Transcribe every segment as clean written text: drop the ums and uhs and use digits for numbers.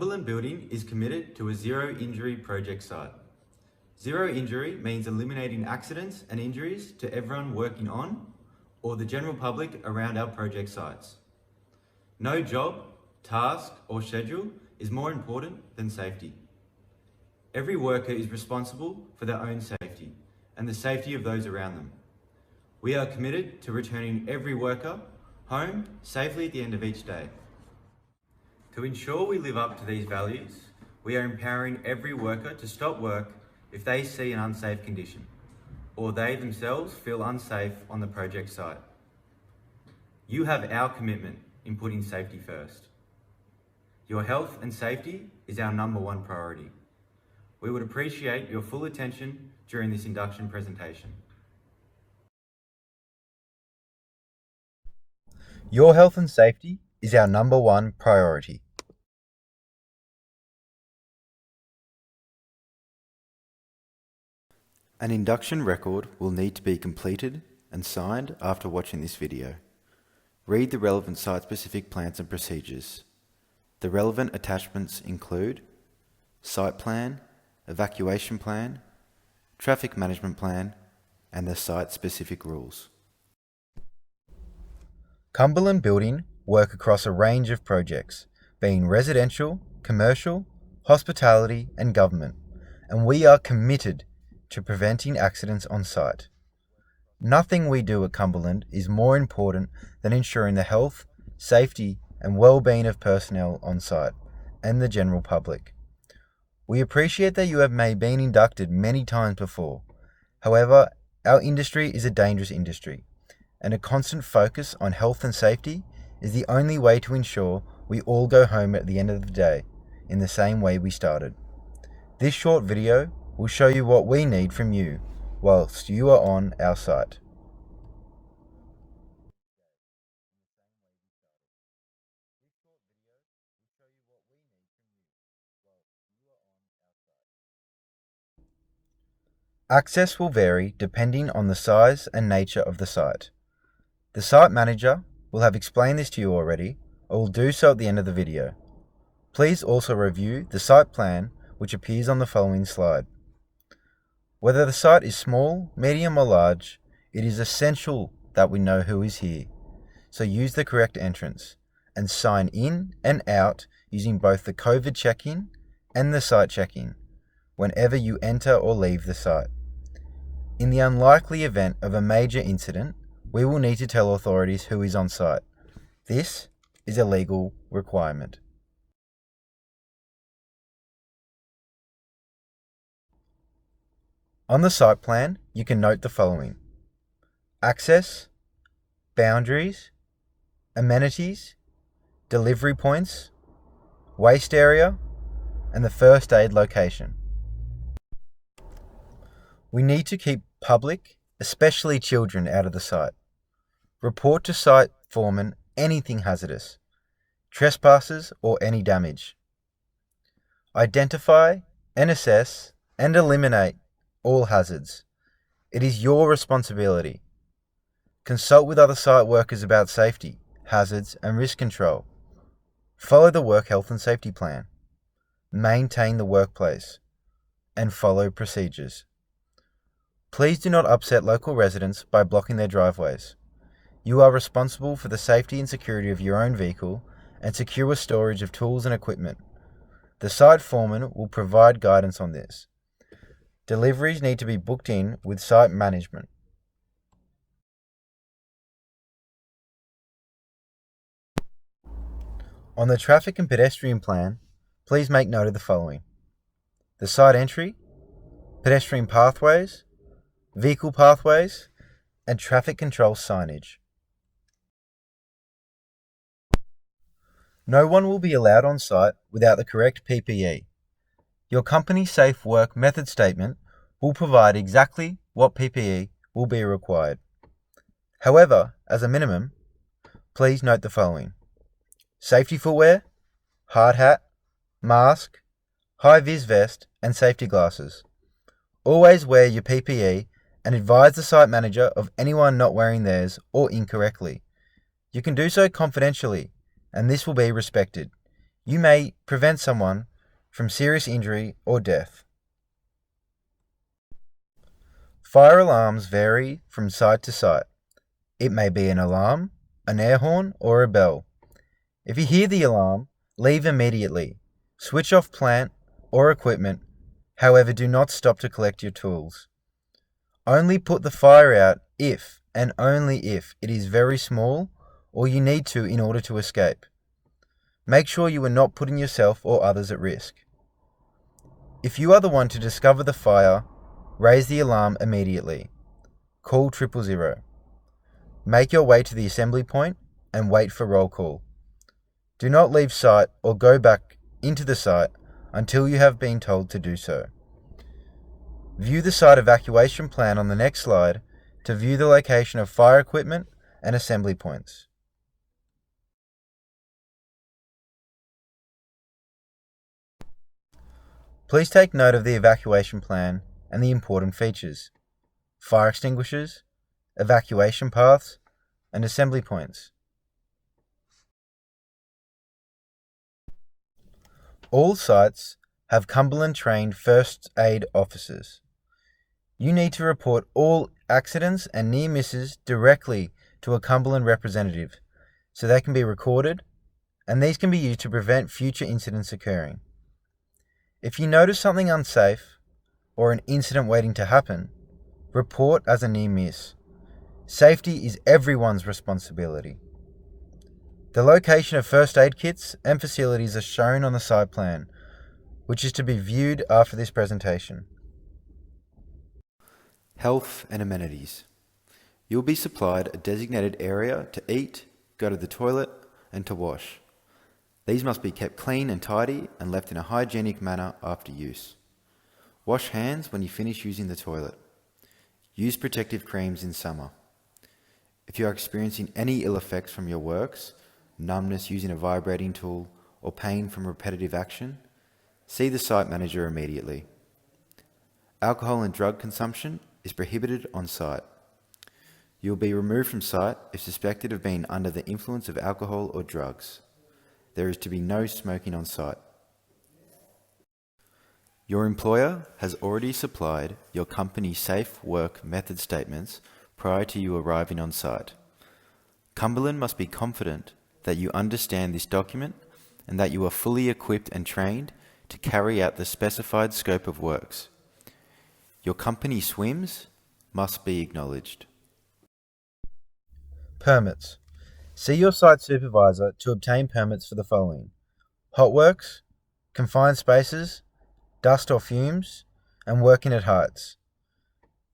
Cumberland Building is committed to a zero-injury project site. Zero injury means eliminating accidents and injuries to everyone working on or the general public around our project sites. No job, task, or schedule is more important than safety. Every worker is responsible for their own safety and the safety of those around them. We are committed to returning every worker home safely at the end of each day. To ensure we live up to these values, we are empowering every worker to stop work if they see an unsafe condition, or they themselves feel unsafe on the project site. You have our commitment in putting safety first. Your health and safety is our #1 priority. We would appreciate your full attention during this induction presentation. Your health and safety is our #1 priority. An induction record will need to be completed and signed after watching this video. Read the relevant site-specific plans and procedures. The relevant attachments include site plan, evacuation plan, traffic management plan, and the site-specific rules. Cumberland Building work across a range of projects, being residential, commercial, hospitality, and government, and we are committed to preventing accidents on site. Nothing we do at Cumberland is more important than ensuring the health, safety, and well-being of personnel on site and the general public. We appreciate that you have been inducted many times before. However, our industry is a dangerous industry, and a constant focus on health and safety is the only way to ensure we all go home at the end of the day in the same way we started. This short video will show you what we need from you whilst you are on our site. Access will vary depending on the size and nature of the site. The site manager will have explained this to you already, or will do so at the end of the video. Please also review the site plan which appears on the following slide. Whether the site is small, medium or large, it is essential that we know who is here. So use the correct entrance and sign in and out using both the COVID check-in and the site check-in whenever you enter or leave the site. In the unlikely event of a major incident, we will need to tell authorities who is on site. This is a legal requirement. On the site plan, you can note the following: access, boundaries, amenities, delivery points, waste area, and the first aid location. We need to keep public, especially children, out of the site. Report to site foreman anything hazardous, trespassers or any damage. Identify and assess and eliminate all hazards. It is your responsibility. Consult with other site workers about safety, hazards and risk control. Follow the work health and safety plan. Maintain the workplace and follow procedures. Please do not upset local residents by blocking their driveways. You are responsible for the safety and security of your own vehicle and secure storage of tools and equipment. The site foreman will provide guidance on this. Deliveries need to be booked in with site management. On the traffic and pedestrian plan, please make note of the following: the site entry, pedestrian pathways, vehicle pathways, and traffic control signage. No one will be allowed on site without the correct PPE. Your company safe work method statement will provide exactly what PPE will be required. However, as a minimum, please note the following: safety footwear, hard hat, mask, high-vis vest, and safety glasses. Always wear your PPE and advise the site manager of anyone not wearing theirs or incorrectly. You can do so confidentially, and this will be respected. You may prevent someone from serious injury or death. Fire alarms vary from site to site. It may be an alarm, an air horn, or a bell. If you hear the alarm, leave immediately. Switch off plant or equipment. However, do not stop to collect your tools. Only put the fire out if and only if it is very small or you need to in order to escape. Make sure you are not putting yourself or others at risk. If you are the one to discover the fire, raise the alarm immediately. Call 000. Make your way to the assembly point and wait for roll call. Do not leave site or go back into the site until you have been told to do so. View the site evacuation plan on the next slide to view the location of fire equipment and assembly points. Please take note of the evacuation plan and the important features: fire extinguishers, evacuation paths, and assembly points. All sites have Cumberland-trained first aid officers. You need to report all accidents and near misses directly to a Cumberland representative so they can be recorded, and these can be used to prevent future incidents occurring. If you notice something unsafe or an incident waiting to happen, report as a near miss. Safety is everyone's responsibility. The location of first aid kits and facilities are shown on the site plan, which is to be viewed after this presentation. Health and amenities. You will be supplied a designated area to eat, go to the toilet, and to wash. These must be kept clean and tidy and left in a hygienic manner after use. Wash hands when you finish using the toilet. Use protective creams in summer. If you are experiencing any ill effects from your works, numbness using a vibrating tool, or pain from repetitive action, see the site manager immediately. Alcohol and drug consumption is prohibited on site. You will be removed from site if suspected of being under the influence of alcohol or drugs. There is to be no smoking on site. Your employer has already supplied your company safe work method statements prior to you arriving on site. Cumberland must be confident that you understand this document and that you are fully equipped and trained to carry out the specified scope of works. Your company swims must be acknowledged. Permits. See your site supervisor to obtain permits for the following: hot works, confined spaces, dust or fumes, and working at heights.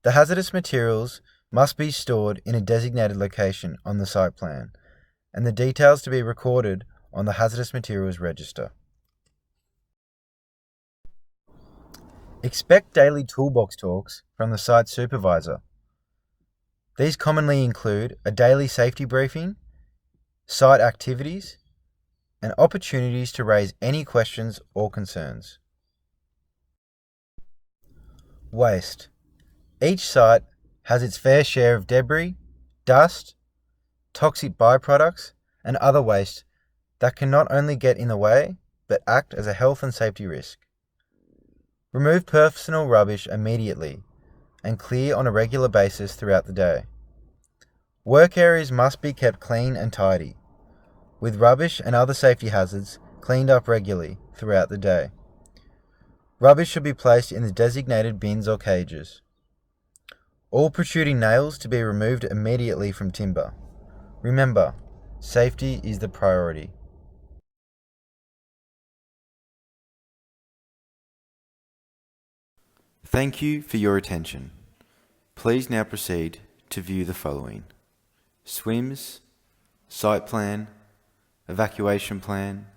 The hazardous materials must be stored in a designated location on the site plan, and the details to be recorded on the hazardous materials register. Expect daily toolbox talks from the site supervisor. These commonly include a daily safety briefing, site activities, and opportunities to raise any questions or concerns. Waste. Each site has its fair share of debris, dust, toxic byproducts, and other waste that can not only get in the way, but act as a health and safety risk. Remove personal rubbish immediately and clear on a regular basis throughout the day. Work areas must be kept clean and tidy, with rubbish and other safety hazards cleaned up regularly throughout the day. Rubbish should be placed in the designated bins or cages. All protruding nails to be removed immediately from timber. Remember, safety is the priority. Thank you for your attention. Please now proceed to view the following: SWIMS, site plan, evacuation plan,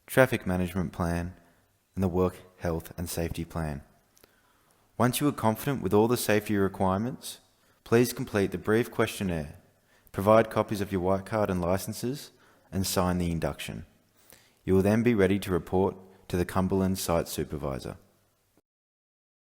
traffic management plan, and the work health and safety plan. Once you are confident with all the safety requirements, please complete the brief questionnaire, provide copies of your white card and licenses, and sign the induction. You will then be ready to report to the Cumberland site supervisor.